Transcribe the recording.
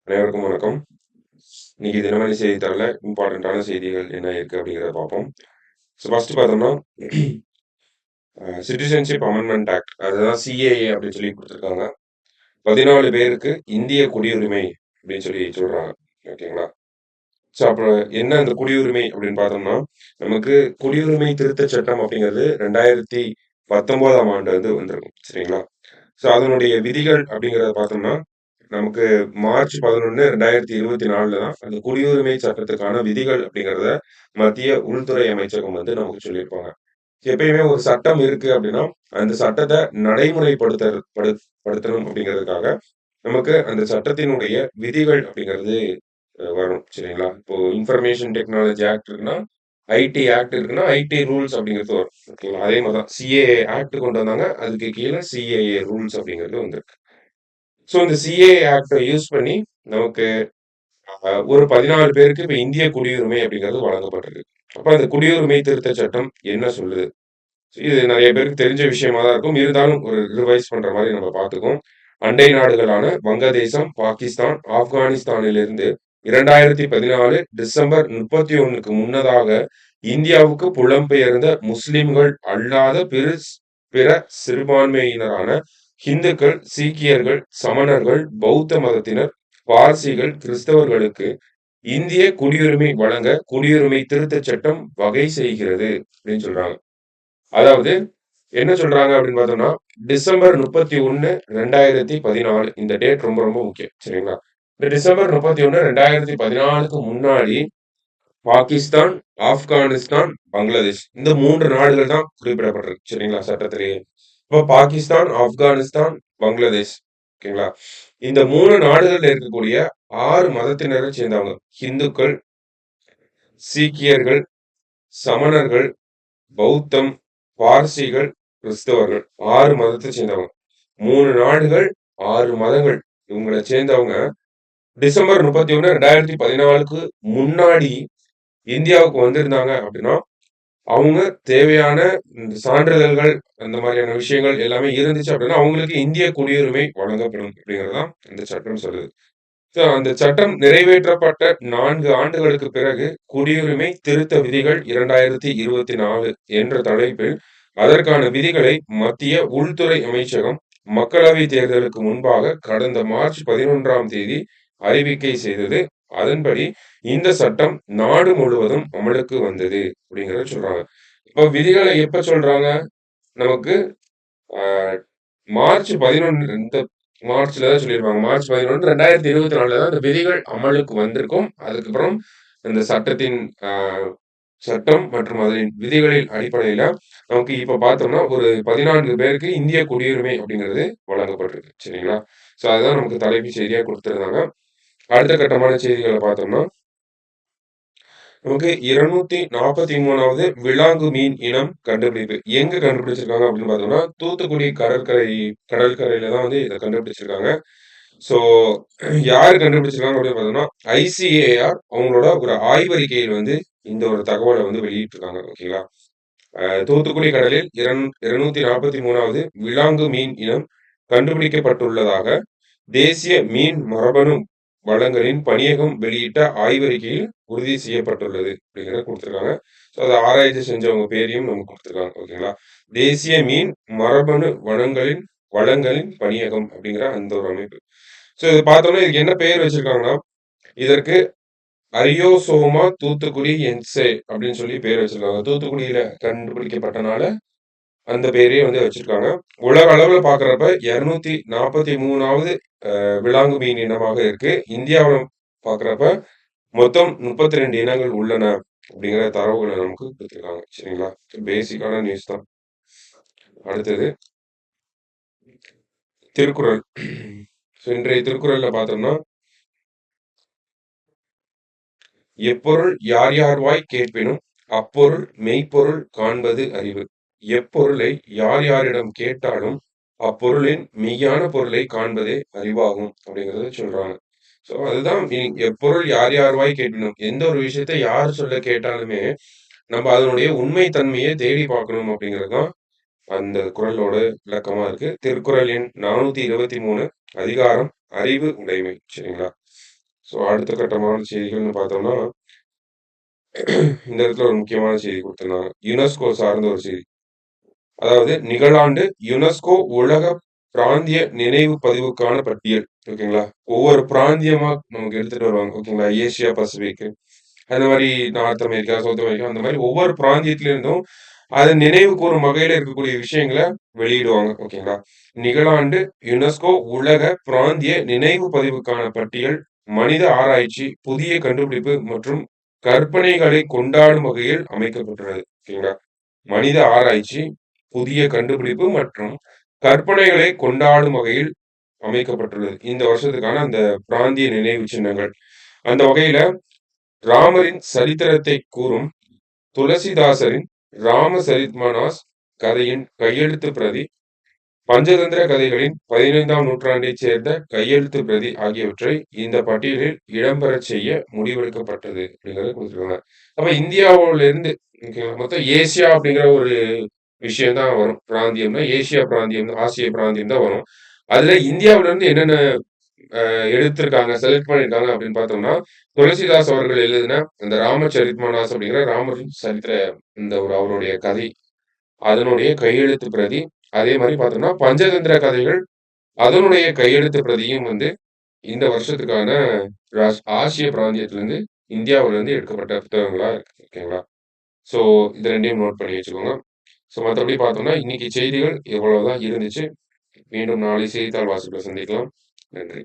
அனைவருக்கும் வணக்கம். இன்னைக்கு தினமணி செய்தித்தாளில் இம்பார்ட்டண்ட்டான செய்திகள் என்ன இருக்கு அப்படிங்கிறத பார்ப்போம். ஸோ ஃபர்ஸ்ட் பார்த்தோம்னா சிட்டிசன்ஷிப் அமெண்ட்மெண்ட் ஆக்ட், அதுதான் சிஏஏ அப்படின்னு சொல்லி கொடுத்துருக்காங்க. 14 பேருக்கு இந்திய குடியுரிமை அப்படின்னு சொல்லி சொல்றாங்க. ஓகேங்களா? ஸோ அப்புறம் என்ன அந்த குடியுரிமை அப்படின்னு பார்த்தோம்னா, நமக்கு குடியுரிமை திருத்தச் சட்டம் அப்படிங்கிறது 2019ஆம் ஆண்டு வந்திருக்கும். சரிங்களா? ஸோ அதனுடைய விதிகள் அப்படிங்கிறத பார்த்தோம்னா, நமக்கு மார்ச் 11 2024 தான் அந்த குடியுரிமை சட்டத்துக்கான விதிகள் அப்படிங்கிறத மத்திய உள்துறை அமைச்சகம் நமக்கு சொல்லியிருப்பாங்க. எப்பயுமே ஒரு சட்டம் இருக்கு அப்படின்னா, அந்த சட்டத்தை படுத்தணும் அப்படிங்கிறதுக்காக நமக்கு அந்த சட்டத்தினுடைய விதிகள் அப்படிங்கிறது வரும். சரிங்களா? இப்போ இன்ஃபர்மேஷன் டெக்னாலஜி ஆக்ட் இருக்குன்னா, ஐடி ஆக்ட் இருக்குன்னா, ஐடி ரூல்ஸ் அப்படிங்கிறது வரும். ஓகேங்களா? அதே மாதிரி தான் சிஏஏ ஆக்ட் கொண்டு வந்தாங்க. அதுக்கு கீழ சிஏஏ ரூல்ஸ் அப்படிங்கிறது வந்திருக்கு. ஸோ இந்த சிஏஏ ஆக்ட யூஸ் பண்ணி நமக்கு ஒரு 14 பேருக்கு இப்ப இந்திய குடியுரிமை அப்படிங்கிறது வழங்கப்பட்டிருக்கு. அப்ப அந்த குடியுரிமை திருத்தச் சட்டம் என்ன சொல்லுது? இது நெறைய பேருக்கு தெரிஞ்ச விஷயமா தான் இருக்கும். இருந்தாலும் ஒரு ரிவைஸ் பண்ற மாரி நம்ம பார்த்துக்குவோம். அண்டை நாடுகளான வங்கதேசம், பாகிஸ்தான், ஆப்கானிஸ்தானிலிருந்து 2014 டிசம்பர் 31க்கு முன்னதாக இந்தியாவுக்கு புலம்பெயர்ந்த முஸ்லிம்கள் அல்லாத பிற சிறுபான்மையினரான ஹிந்துக்கள், சீக்கியர்கள், சமணர்கள், பௌத்த மதத்தினர், பார்சிகள், கிறிஸ்தவர்களுக்கு இந்திய குடியுரிமை வழங்க குடியுரிமை திருத்தச் சட்டம் வகை செய்கிறது அப்படின்னு சொல்றாங்க. அதாவது என்ன சொல்றாங்க அப்படின்னு பார்த்தோம்னா, டிசம்பர் 31, 2014 இந்த டேட் ரொம்ப ரொம்ப முக்கியம். சரிங்களா? இந்த டிசம்பர் 31, 2014க்கு முன்னாடி பாகிஸ்தான், ஆப்கானிஸ்தான், பங்களாதேஷ் இந்த 3 நாடுகள் தான் குறிப்பிடப்பட்டிருக்கு. சரிங்களா? சட்டத்திலேயே. இப்போ பாகிஸ்தான், ஆப்கானிஸ்தான், பங்களாதேஷ். ஓகேங்களா? இந்த 3 நாடுகள்ல இருக்கக்கூடிய 6 மதத்தினரை சேர்ந்தவங்க. ஹிந்துக்கள், சீக்கியர்கள், சமணர்கள், பௌத்தம், பார்சிகள், கிறிஸ்தவர்கள் 6 மதத்தை சேர்ந்தவங்க. 3 நாடுகள், 6 மதங்கள். இவங்கள சேர்ந்தவங்க டிசம்பர் 31, 2014க்கு முன்னாடி இந்தியாவுக்கு வந்திருந்தாங்க அப்படின்னா, அவங்க தேவையான இந்த சான்றிதழ்கள், அந்த மாதிரியான விஷயங்கள் எல்லாமே இருந்துச்சு அப்படின்னா, அவங்களுக்கு இந்திய குடியுரிமை வழங்கப்படும் அப்படிங்கிறது தான் இந்த சட்டம் சொல்லுது. ஸோ அந்த சட்டம் நிறைவேற்றப்பட்ட 4 ஆண்டுகளுக்கு பிறகு குடியுரிமை திருத்த விதிகள் 2024 என்ற தலைப்பில் அதற்கான விதிகளை மத்திய உள்துறை அமைச்சகம் மக்களவை தேர்தலுக்கு முன்பாக கடந்த மார்ச் 11ஆம் தேதி அறிவிக்கை செய்தது. அதன்படி இந்த சட்டம் நாடு முழுவதும் அமலுக்கு வந்தது அப்படிங்கிறத சொல்றாங்க. இப்போ விதிகளை எப்ப சொல்றாங்க? நமக்கு ஆஹ், மார்ச் 11 இந்த மார்ச்ல தான் சொல்லியிருப்பாங்க. மார்ச் 11 2024 தான் இந்த விதிகள் அமலுக்கு வந்திருக்கும். அதுக்கப்புறம் இந்த சட்டம் மற்றும் அதன் விதிகளின் அடிப்படையில நமக்கு இப்ப பார்த்தோம்னா ஒரு 14 பேருக்கு இந்திய குடியுரிமை அப்படிங்கிறது வழங்கப்பட்டிருக்கு. சரிங்களா? ஸோ அதுதான் நமக்கு தலைப்புச் செய்தியா குடுத்திருந்தாங்க. அடுத்த கட்டமான செய்திகள பார்த்தோம்னா, நமக்கு 243வது விலாங்கு மீன் இனம் கண்டுபிடிப்பு. எங்க கண்டுபிடிச்சிருக்காங்க அப்படின்னு பார்த்தோம்னா, தூத்துக்குடி கடற்கரையில தான் இத கண்டுபிடிச்சிருக்காங்க. ஸோ யாரு கண்டுபிடிச்சிருக்காங்க அப்படின்னு பார்த்தோம்னா, ஐசிஏஆர் அவங்களோட ஒரு ஆய்வறிக்கையில் இந்த ஒரு தகவல வெளியிட்டிருக்காங்க. ஓகேங்களா? தூத்துக்குடி கடலில் 243வது விலாங்கு மீன் இனம் கண்டுபிடிக்கப்பட்டுள்ளதாக தேசிய மீன் மரபணு வளங்களின் பணியகம் வெளியிட்ட ஆய்வறிக்கையில் உறுதி செய்யப்பட்டுள்ளது அப்படிங்கிறத குடுத்திருக்காங்க. ஸோ அத ஆராய்ச்சி செஞ்சவங்க பேரையும் நமக்கு குடுத்திருக்காங்க. ஓகேங்களா? தேசிய மீன் மரபணு வளங்களின் பணியகம் அப்படிங்கிற அந்த ஒரு அமைப்பு. ஸோ இத பார்த்தோம்னா இதுக்கு என்ன பெயர் வச்சிருக்காங்கன்னா, இதற்கு அரியோசோமா தூத்துக்குடி என்சே அப்படின்னு சொல்லி பேர் வச்சிருக்காங்க. தூத்துக்குடியில கண்டுபிடிக்கப்பட்டனால அந்த பேரே வச்சிருக்காங்க. உலக அளவுல பார்க்கிறப்ப 243வது விலாங்கு மீன் இனமாக இருக்கு. இந்தியாவுல பார்க்கிறப்ப மொத்தம் 32 இனங்கள் உள்ளன அப்படிங்கிற தரவுகள நமக்கு குடுத்திருக்காங்க. சரிங்களா? பேசிக்கான நியூஸ் தான். அடுத்தது திருக்குறள். ஸோ இன்றைய திருக்குறள்ல பார்த்தோம்னா, எப்பொருள் யார் யார்வாய் கேட்பினும் அப்பொருள் மெய்ப்பொருள் காண்பது அறிவு. எப்பொருளை யார் யாரிடம் கேட்டாலும் அப்பொருளின் மெய்யான பொருளை காண்பதே அறிவாகும் அப்படிங்கிறத சொல்றாங்க. ஸோ அதுதான் எப்பொருள் யார் யார்வாய் கேட்பினும். எந்த ஒரு விஷயத்த யார் சொல்ல கேட்டாலுமே நம்ம அதனுடைய உண்மை தன்மையை தேடி பார்க்கணும் அப்படிங்கிறது தான் அந்த குறளோட விளக்கமா இருக்கு. திருக்குறள் எண் 423 அதிகாரம் அறிவு உடைமை. சரிங்களா? ஸோ அடுத்த கட்டமான செய்திகள்னு பார்த்தோம்னா, இந்த இடத்துல ஒரு முக்கியமான செய்தி குடுத்திருந்தாங்க. யுனெஸ்கோ சார்ந்த ஒரு செய்தி. அதாவது நிகழாண்டு யுனெஸ்கோ உலக பிராந்திய நினைவு பதிவுக்கான பட்டியல். ஓகேங்களா? ஒவ்வொரு பிராந்தியமா நமக்கு எடுத்துட்டு வருவாங்க. ஓகேங்களா? ஏசியா பசிபிக் அந்த மாரி நார்த் அமெரிக்கா, சவுத் அமெரிக்கா அந்த மாரி ஒவ்வொரு பிராந்தியத்திலிருந்தும் அத நினைவு கூறும் வகையில இருக்கக்கூடிய விஷயங்கள வெளியிடுவாங்க. ஓகேங்களா? நிகழாண்டு யுனெஸ்கோ உலக பிராந்திய நினைவு பதிவுக்கான பட்டியல் மனித ஆராய்ச்சி, புதிய கண்டுபிடிப்பு மற்றும் கற்பனைகளை கொண்டாடும் வகையில் அமைக்கப்பட்டுள்ளது. ஓகேங்களா? மனித ஆராய்ச்சி, புதிய கண்டுபிடிப்பு மற்றும் கற்பனைகளை கொண்டாடும் வகையில் அமைக்கப்பட்டுள்ளது. இந்த வருஷத்துக்கான அந்த பிராந்திய நினைவு சின்னங்கள். அந்த வகையில ராமரின் சரித்திரத்தை கூறும் துளசிதாசரின் ராமசரித்மனாஸ் கதையின் கையெழுத்து பிரதி, பஞ்சதந்திர கதைகளின் 15ஆம் நூற்றாண்டைச் சேர்ந்த கையெழுத்து பிரதி ஆகியவற்றை இந்த பட்டியலில் இடம்பெறச் செய்ய முடிவெடுக்கப்பட்டது அப்படிங்கிறத குடுத்திருக்காங்க. அப்ப இந்தியாவுலருந்து ஓகேங்களா, மொத்தம் ஏசியா அப்படிங்கிற ஒரு விஷயம் தான் வரும். பிராந்தியம்னா ஏசியா பிராந்தியம், ஆசிய பிராந்தியம் தான் வரும். அதுல இந்தியாவுலருந்து என்னென்ன எடுத்திருக்காங்க, செலக்ட் பண்ணியிருக்காங்க அப்படின்னு பார்த்தோம்னா, துளசிதாஸ் அவர்கள் எழுதின அந்த ராமசரித்மனாஸ் அப்படிங்கிற ராமரின் சரித்திர இந்த ஒரு அவருடைய கதை, அதனுடைய கையெழுத்து பிரதி. அதே மாரி பார்த்தோம்னா, பஞ்சதந்திர கதைகள் அதனுடைய கையெழுத்து பிரதியும் வந்து இந்த வருஷத்துக்கான ஆசிய பிராந்தியத்திலிருந்து, இந்தியாவிலிருந்து எடுக்கப்பட்ட புத்தகங்களா இருக்கு. ஓகேங்களா? ஸோ இது 2யும் நோட் பண்ணி வச்சுக்கோங்க. ஸோ மத்தபடி பார்த்தோம்னா, இன்னைக்கு செய்திகள் இவ்வளவுதான் இருந்துச்சு. மீண்டும் நாளை செய்தித்தாள் வாசிப்புல சந்திக்கலாம். நன்றி.